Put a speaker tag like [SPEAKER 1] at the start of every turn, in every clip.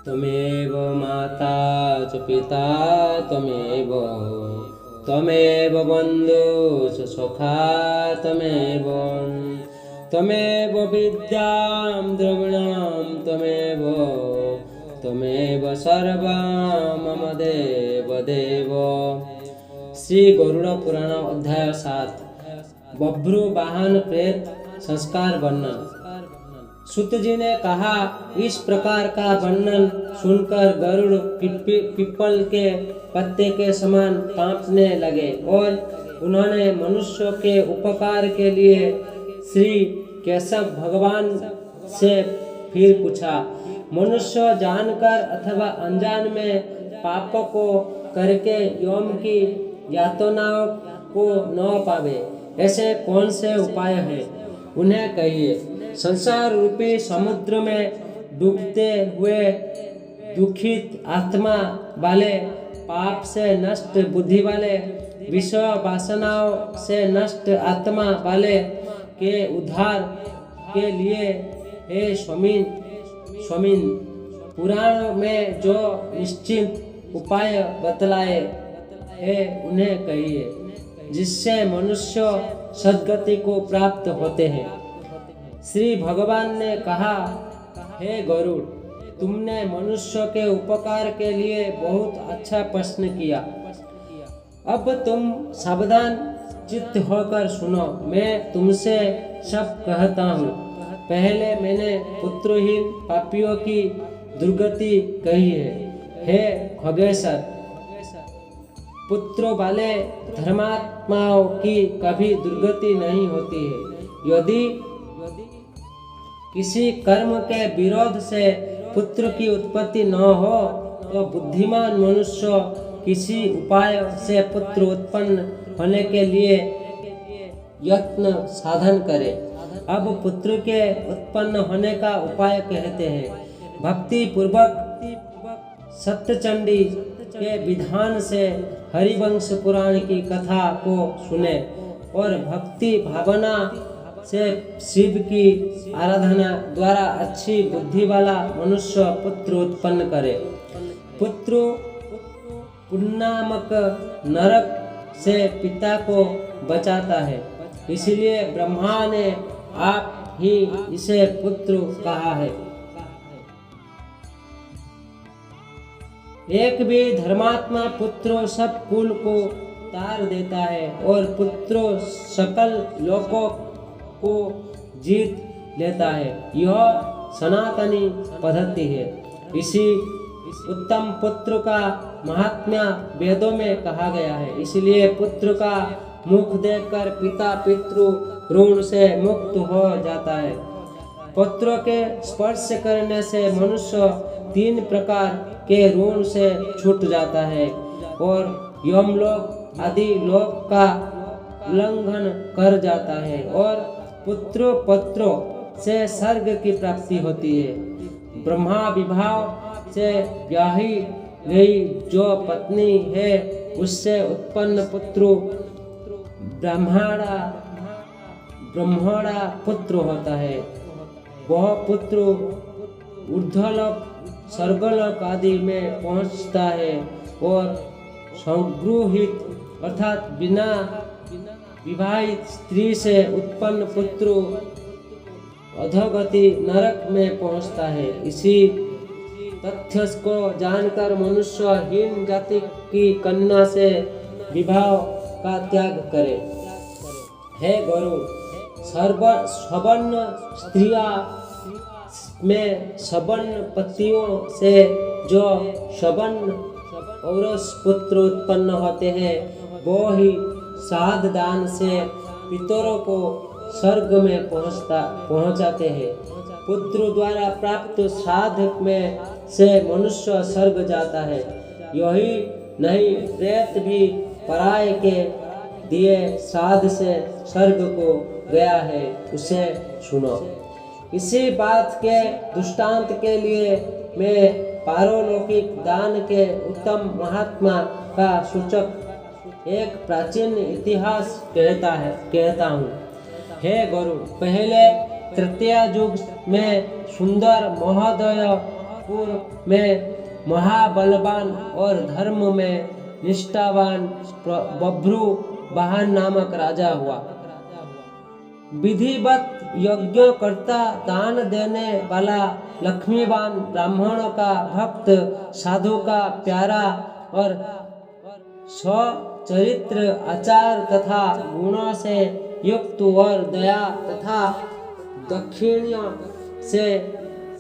[SPEAKER 1] त्वमेव माता च पिता त्वमेव त्वमेव बन्धुः च सखा त्वमेव त्वमेव विद्यां द्रविणं त्वमेव त्वमेव सर्वं मम देव देव। श्री गरुड़ पुराण अध्याय 7 बभ्रु वाहन प्रेत संस्कार वर्णन। सूत जी ने कहा, इस प्रकार का वर्णन सुनकर गरुड़ पीपल के पत्ते के समान कांपने लगे और उन्होंने मनुष्य के उपकार के लिए श्री केशव भगवान से फिर पूछा, मनुष्य जानकर अथवा अनजान में पाप को करके यम की यातनाओं को न पावे, ऐसे कौन से उपाय हैं, उन्हें कहिए। संसार रूपी समुद्र में डूबते हुए दुखित आत्मा वाले, पाप से नष्ट बुद्धि वाले, विषय वासनाओं से नष्ट आत्मा वाले के उद्धार के लिए हे स्वामिन पुराण में जो निश्चित उपाय बतलाए हैं उन्हें कहिए, जिससे मनुष्य सद्गति को प्राप्त होते हैं। श्री भगवान ने कहा, हे गरुड़, तुमने मनुष्य के उपकार के लिए बहुत अच्छा प्रश्न किया। अब तुम सावधान चित्त होकर सुनो, मैं तुमसे सब कहता हूँ। पहले मैंने पुत्रहीन पापियों की दुर्गति कही है। हे खगेश्वर, पुत्रों वाले धर्मात्माओं की कभी दुर्गति नहीं होती है। यदि किसी कर्म के विरोध से पुत्र की उत्पत्ति न हो तो बुद्धिमान मनुष्य किसी उपाय से पुत्र उत्पन्न होने के लिए यत्न साधन करे। अब पुत्र के उत्पन्न होने का उपाय कहते हैं, भक्ति पूर्वक सत्यचंडी के विधान से हरिवंश पुराण की कथा को सुने और भक्ति भावना से शिव की आराधना द्वारा अच्छी बुद्धि वाला मनुष्य पुत्र उत्पन्न करे। पुत्र पुण्यनामक नरक से पिता को बचाता है, इसलिए ब्रह्मा ने आप ही इसे पुत्र कहा है। एक भी धर्मात्मा पुत्र सब कुल को तार देता है और पुत्र सकल लोकों को जीत लेता है। यह सनातनी पद्धति है। इसी उत्तम पुत्र का महात्म्य वेदों में कहा गया है। इसलिए पुत्र का मुख देखकर पिता पितृ ऋण से मुक्त हो जाता है। पुत्र के स्पर्श करने से मनुष्य 3 प्रकार के ऋण से छूट जाता है और यमलोक आदि लोक का उल्लंघन कर जाता है और पुत्रों से स्वर्ग की प्राप्ति होती है। ब्रह्मा विवाह से ब्याही गई जो पत्नी है उससे उत्पन्न पुत्र ब्रह्मणा पुत्र होता है। वह पुत्र ऊर्ध्वलोक स्वर्गलोक आदि में पहुंचता है और संगृहित अर्थात बिना विवाहित स्त्री से उत्पन्न पुत्र अधोगति नरक में पहुंचता है। इसी तथ्य को जानकर मनुष्य हीन जाति की कन्या से विवाह का त्याग करे। हे गरुड़, सवर्ण स्त्रिया में सवर्ण पतियों से जो सवर्ण औरस पुत्र उत्पन्न होते हैं वो ही श्राद्ध दान से पितरों को स्वर्ग में पहुंचाते हैं। पुत्र द्वारा प्राप्त श्राद्ध में से मनुष्य स्वर्ग जाता है। यही नहीं, प्रेत भी पराये के दिए श्राद्ध से स्वर्ग को गया है, उसे सुनो। इसी बात के दृष्टांत के लिए मैं पारलौकिक दान के उत्तम महात्मा का सूचक एक प्राचीन इतिहास कहता हूँ। हे गरुड़, पहले तृतीय युग में सुंदर महोदय हस्तिनापुर में महाबलवान और धर्म में निष्ठावान बभ्रु वाहन नामक राजा हुआ। विधिवत यज्ञ करता, दान देने वाला, लक्ष्मीवान, ब्राह्मणों का भक्त, साधु का प्यारा और सचरित्र, आचार तथा गुणों से युक्त और दया तथा दक्षिणा से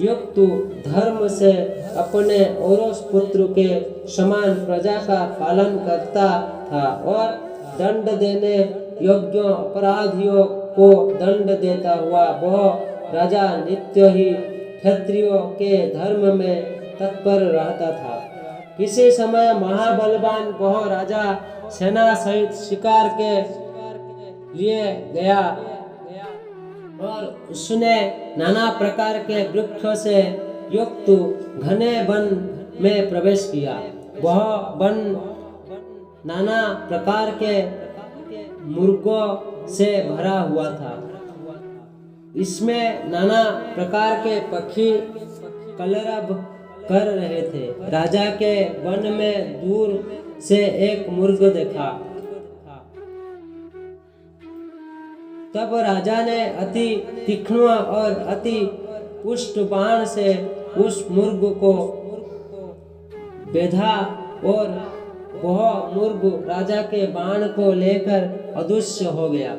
[SPEAKER 1] युक्त, धर्म से अपने औरस पुत्र के समान प्रजा का पालन करता था और दंड देने योग्य अपराधियों को दंड देता हुआ वह राजा नित्य ही क्षत्रियों के धर्म में तत्पर रहता था। किसी समय महाबलवान वह राजा सेना सहित शिकार के लिए गया और उसने नाना प्रकार के वृक्षों से युक्त घने वन में प्रवेश किया। वह वन नाना प्रकार के मुर्गों से भरा हुआ था। इसमें नाना प्रकार के पक्षी कलरव कर रहे थे। राजा के वन में दूर से एक मुर्ग देखा। तब राजा ने अति तीक्ष्ण और अति पुष्ट बाण से उस मुर्ग को बेधा और वह मुर्ग राजा के बाण को लेकर अदृश्य हो गया।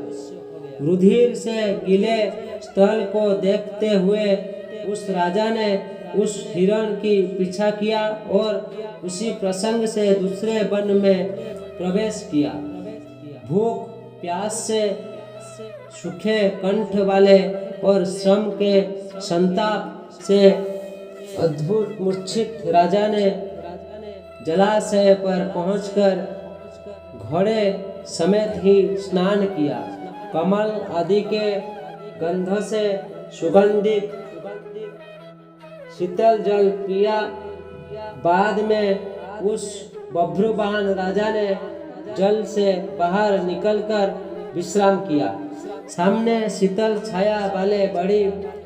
[SPEAKER 1] रुधिर से गिले स्थल को देखते हुए उस राजा ने उस हिरण की पीछा किया और उसी प्रसंग से दूसरे वन में प्रवेश किया। भूख प्यास से सूखे कंठ वाले और श्रम के संताप से अद्भुत मूर्छित राजा ने जलाशय पर पहुंचकर घोड़े समेत ही स्नान किया। कमल आदि के गंध से सुगंधित शीतल जल पिया। बाद में उस बभ्रुवान राजा ने जल से बाहर निकलकर विश्राम किया। सामने शीतल छाया वाले बड़ी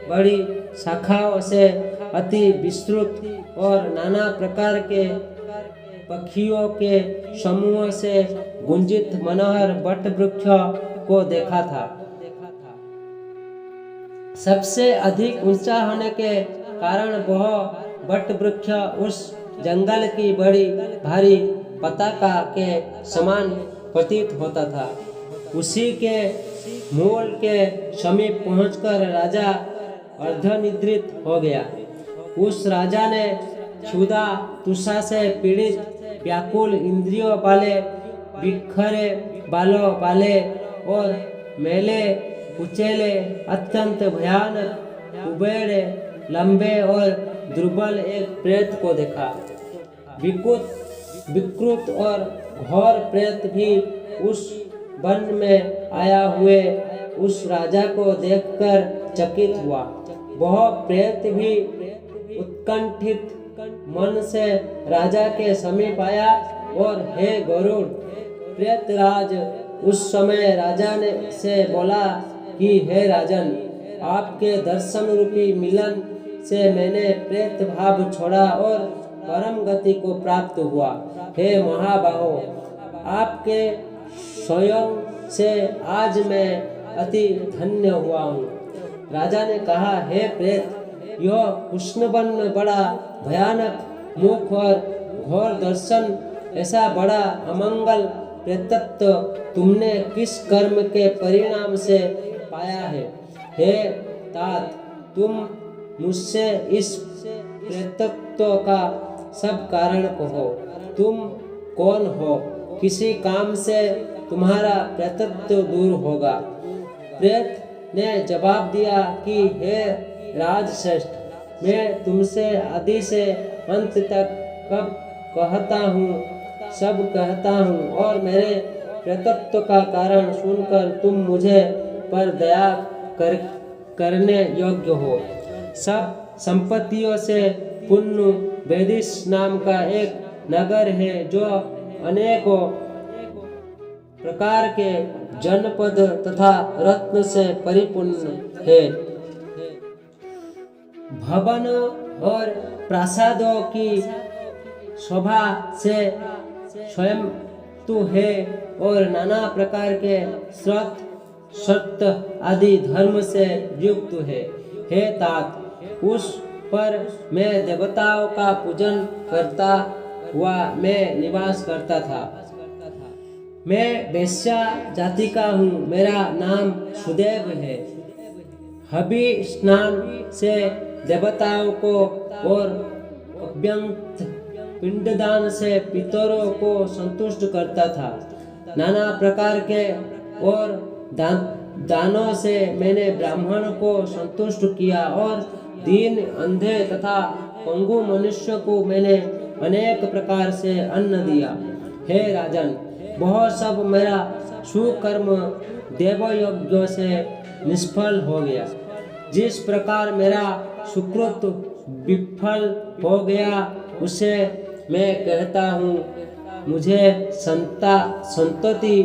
[SPEAKER 1] बड़ी शाखाओं से अति विस्तृत और नाना प्रकार के पक्षियों के समूह से गुंजित मनोहर वट वृक्ष को देखा था। सबसे अधिक ऊंचा होने के कारण वह वट वृक्ष उस जंगल की बड़ी भारी पताका के समान प्रतीत होता था। उसी के मूल के समीप पहुंचकर राजा अर्धनिद्रित हो गया। उस राजा ने क्षुधा तुषा से पीड़ित व्याकुल इंद्रियों वाले, बिखरे बालों वाले और मेले कुचेले, अत्यंत भयानक, उबेड़े, लंबे और दुर्बल एक प्रेत को देखा। विकृत और घोर प्रेत भी उस वन में आया हुए उस राजा को देखकर चकित हुआ। वह प्रेत भी उत्कंठित मन से राजा के समीप आया और हे गरुड़ प्रेतराज, उस समय राजा ने से बोला कि हे राजन, आपके दर्शन रूपी मिलन से मैंने प्रेत भाव छोड़ा और परम गति को प्राप्त हुआ। हे महाबाहो, आपके स्वयं से आज मैं अति धन्य हुआ हूँ। राजा ने कहा, हे प्रेत, यह कृष्णवन में बड़ा भयानक मुख और घोर दर्शन, ऐसा बड़ा अमंगल प्रेतत्व तुमने किस कर्म के परिणाम से पाया है? हे तात, तुम मुझसे इस प्रेतत्व का सब कारण कहो। तुम कौन हो? किसी काम से तुम्हारा प्रेतत्व दूर होगा। प्रेत ने जवाब दिया कि हे राजश्रेष्ठ, मैं तुमसे आदि से अंत तक कब कहता हूँ, सब कहता हूँ और मेरे प्रेतत्व का कारण सुनकर तुम मुझे पर दया करने योग्य हो। सब संपत्तियों से पुण्य वेदिश नाम का एक नगर है जो अनेकों प्रकार के जनपद तथा रत्न से परिपूर्ण है। भवनों और प्रासादों की शोभा से स्वयं तू है और नाना प्रकार के श्रुत सत्य आदि धर्म से युक्त है। हे तात, उस पर मैं देवताओं का पूजन करता हुआ मैं निवास करता था। मैं वैश्या जाति का हूँ, मेरा नाम सुदेव है। हबी स्नान से देवताओं को और अभ्यंत पिंडदान से पितरों को संतुष्ट करता था। नाना प्रकार के और दानों से मैंने ब्राह्मण को संतुष्ट किया और दीन, अंधे तथा पंगु मनुष्य को मैंने अनेक प्रकार से अन्न दिया। हे राजन, वह सब मेरा सुकर्म देवयज्ञ से निष्फल हो गया। जिस प्रकार मेरा सुकृत विफल हो गया, उसे मैं कहता हूँ, मुझे संतति,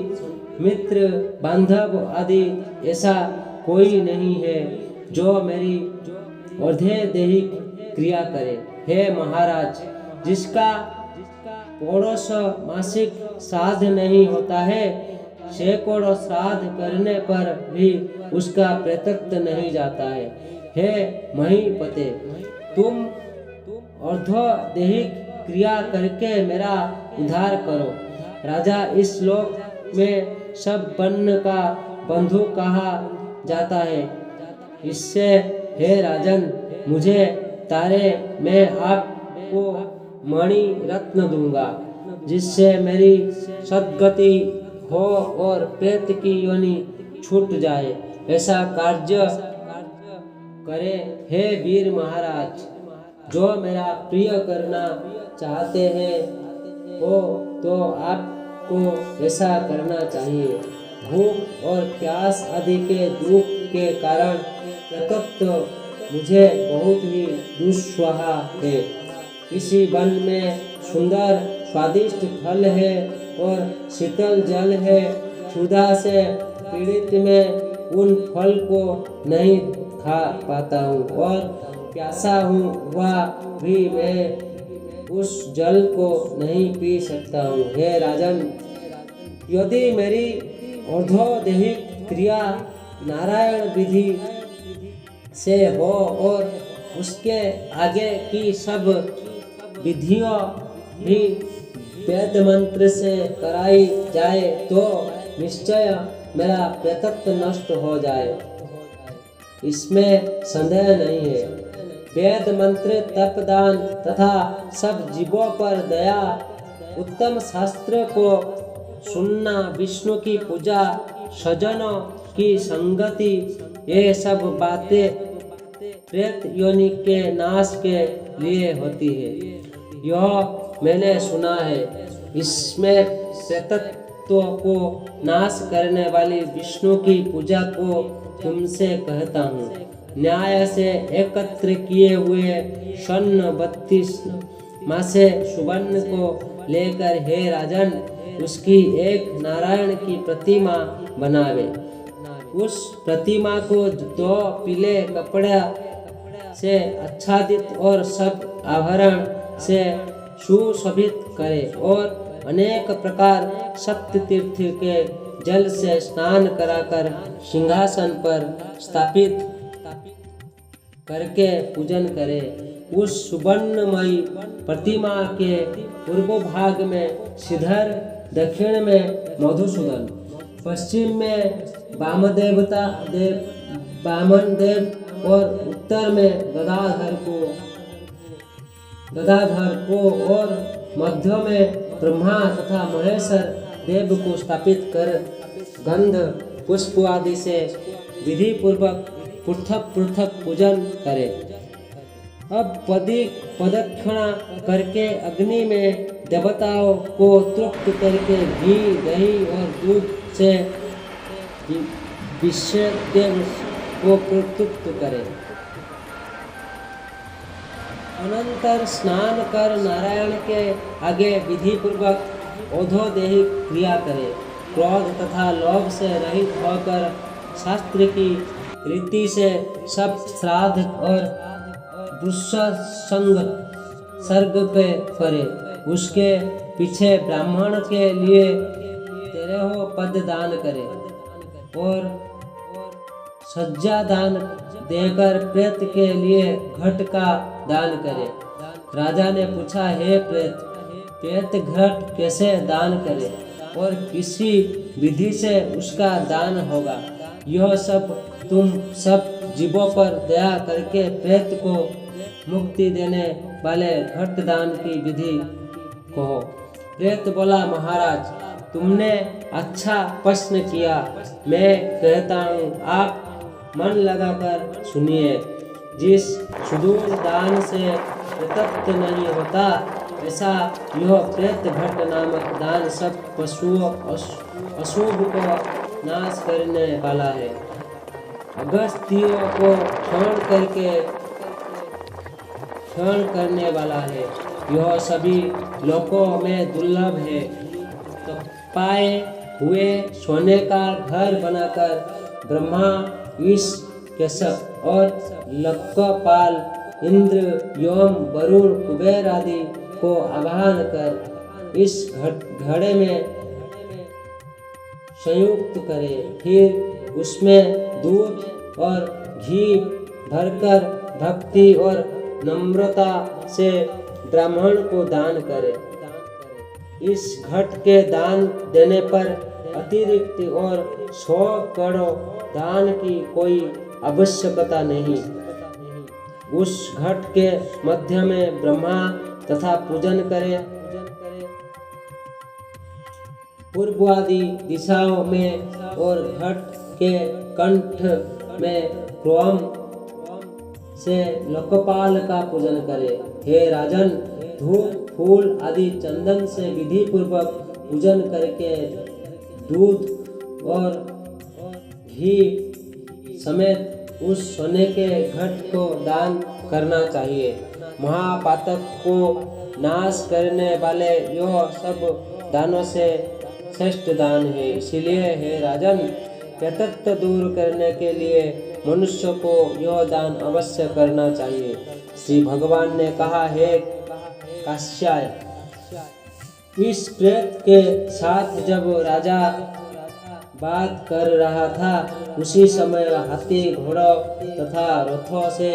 [SPEAKER 1] मित्र, बांधव आदि ऐसा कोई नहीं है जो मेरी अर्धेदैहिक क्रिया करे। हे महाराज, जिसका पौरुष मासिक श्राद्ध नहीं होता है, सैकड़ों श्राद्ध करने पर भी उसका प्रत्यक्त नहीं जाता है। हे महीपते, तुम अर्धदैहिक क्रिया करके मेरा उद्धार करो। राजा, इस लोक में सब वर्ण का बंधु कहा जाता है। इससे हे राजन, मुझे तारे मैं आपको मणि रत्न दूंगा, जिससे मेरी सद्गति हो और प्रेत की योनि छूट जाए। ऐसा कार्य करे हे वीर महाराज। जो मेरा प्रिय करना चाहते हैं हो तो आपको ऐसा करना चाहिए। भूख और प्यास आदि के दुख के कारण प्रतप्त मुझे बहुत ही दुस्वाहा है। इसी वन में सुंदर स्वादिष्ट फल है और शीतल जल है। क्षुधा से पीड़ित में उन फल को नहीं खा पाता हूँ और प्यासा हूँ वह भी मैं उस जल को नहीं पी सकता हूँ। हे राजन, यदि मेरी अर्धदैहिक क्रिया नारायण विधि से हो और उसके आगे की सब विधियों भी वेद मंत्र से कराई जाए तो निश्चय मेरा प्रत्यक्ष नष्ट हो जाए, इसमें संदेह नहीं है। वेद मंत्र, तप, दान तथा सब जीवों पर दया, उत्तम शास्त्र को सुनना, विष्णु की पूजा, सज्जनों की संगति, ये सब बातें प्रेत योनि के नाश के लिए होती है। यह मैंने सुना है। इसमें प्रेतत्व को नाश करने वाली विष्णु की पूजा को तुमसे कहता हूँ। न्याय से एकत्र किए हुए स्वर्ण 32 मासे सुवर्ण को लेकर हे राजन, उसकी एक नारायण की प्रतिमा बनावे। उस प्रतिमा को 2 पीले कपड़े से आच्छादित और सब आभरण से सुशोभित करे और अनेक प्रकार सप्त तीर्थ के जल से स्नान कराकर सिंहासन पर स्थापित करके पूजन करे। उस सुवर्णमयी प्रतिमा के पूर्व भाग में श्रीधर, दक्षिण में मधुसूदन, पश्चिम में वामन देव और उत्तर में गदाधर को और मध्य में ब्रह्मा तथा महेश्वर देव को स्थापित कर गंध पुष्प आदि से विधि पूर्वक पृथक पृथक पूजन करे। अब प्रदक्षिणा करके अग्नि में देवताओं को तृप्त करके घी, दही और दूध से विश्वदेव को प्रस्तुत करे। अनंतर स्नान कर नारायण के आगे विधि पूर्वक औधोदेहिक क्रिया करे। क्रोध तथा लोभ से रहित होकर शास्त्र की रीति से सब श्राद्ध और पुष्पसंग सर्ग पे करे। उसके पीछे ब्राह्मण के लिए 13 पद दान करे और सज्जा दान देकर प्रेत के लिए घट का दान करे। राजा ने पूछा, हे प्रेत घट कैसे दान करे और किसी विधि से उसका दान होगा? यह सब तुम सब जीवों पर दया करके प्रेत को मुक्ति देने वाले घट दान की विधि कहो। प्रेत बोला, महाराज तुमने अच्छा प्रश्न किया। मैं कहता हूँ, आप मन लगाकर सुनिए। जिस सुदूर दान से प्रतप्त नहीं होता, ऐसा यह प्रेत घट नामक दान सब पशुओं अशुभ को नाश करने वाला है। अगस्त्यों को क्षण करने वाला है। यह सभी लोकों में दुर्लभ है। तो पाए हुए सोने का घर बनाकर ब्रह्मा, ईश, केशव और लोकपाल, इंद्र, यम, वरुण, कुबेर आदि को आवाहन कर इस घड़े में संयुक्त करे। फिर उसमें दूध और घी भरकर भक्ति और नम्रता से ब्राह्मण को दान करे। इस घट के दान देने पर अतिरिक्त और 100 करोड़ दान की कोई आवश्यकता नहीं। उस घट के मध्य में ब्रह्मा तथा पूजन करे। पूर्वादि दिशाओं में और घट के कंठ में क्रोम से लोकपाल का पूजन करे। हे राजन, धूप, फूल आदि चंदन से विधि पूर्वक पूजन करके दूध और घी समेत उस सोने के घट को दान करना चाहिए। महापातक को नाश करने वाले यह सब दानों से श्रेष्ठ दान है। इसलिए हे राजन, प्रेतत्व दूर करने के लिए मनुष्य को यह दान अवश्य करना चाहिए। श्री भगवान ने कहा, हे काश्याय, इस प्रेत के साथ जब राजा बात कर रहा था, उसी समय हाथी, घोड़ों तथा रथों से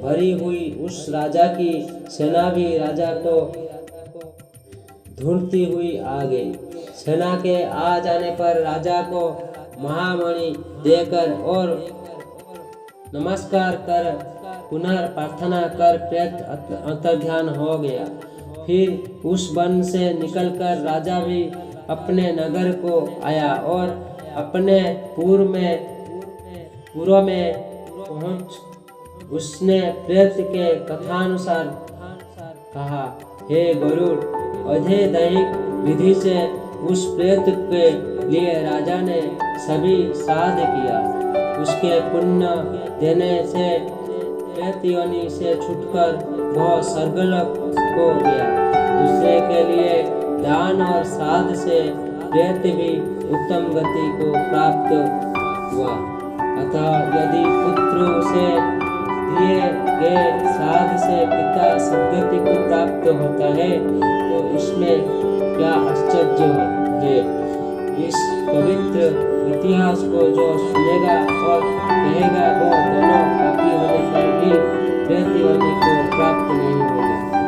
[SPEAKER 1] भरी हुई उस राजा की सेना भी राजा को ढूंढती हुई आ गई। सेना के आ जाने पर राजा को महामणि देकर और नमस्कार कर पुनः प्रार्थना कर प्रेत अंतर्ध्यान हो गया। फिर उस वन से निकलकर राजा भी अपने नगर को आया और अपने पूर्व में पहुंच उसने प्रेत के कथानुसार कहा, हे गरुड़, अधैदैहिक विधि से उस प्रेत के लिए राजा ने सभी श्राद्ध किया। उसके पुण्य देने से प्रेत योनि से छूटकर वह स्वर्गलोक को गया। दूसरे के लिए दान और श्राद्ध से प्रेत भी उत्तम गति को प्राप्त हुआ। अतः यदि पुत्र से दिए गए श्राद्ध से पिता सद्गति को प्राप्त होता है, तो इसमें क्या आश्चर्य है। इस पवित्र इतिहास को जो सुनेगा और कहेगा, वो दोनों पापी होने पर भी प्रेत योनि को प्राप्त नहीं होगा।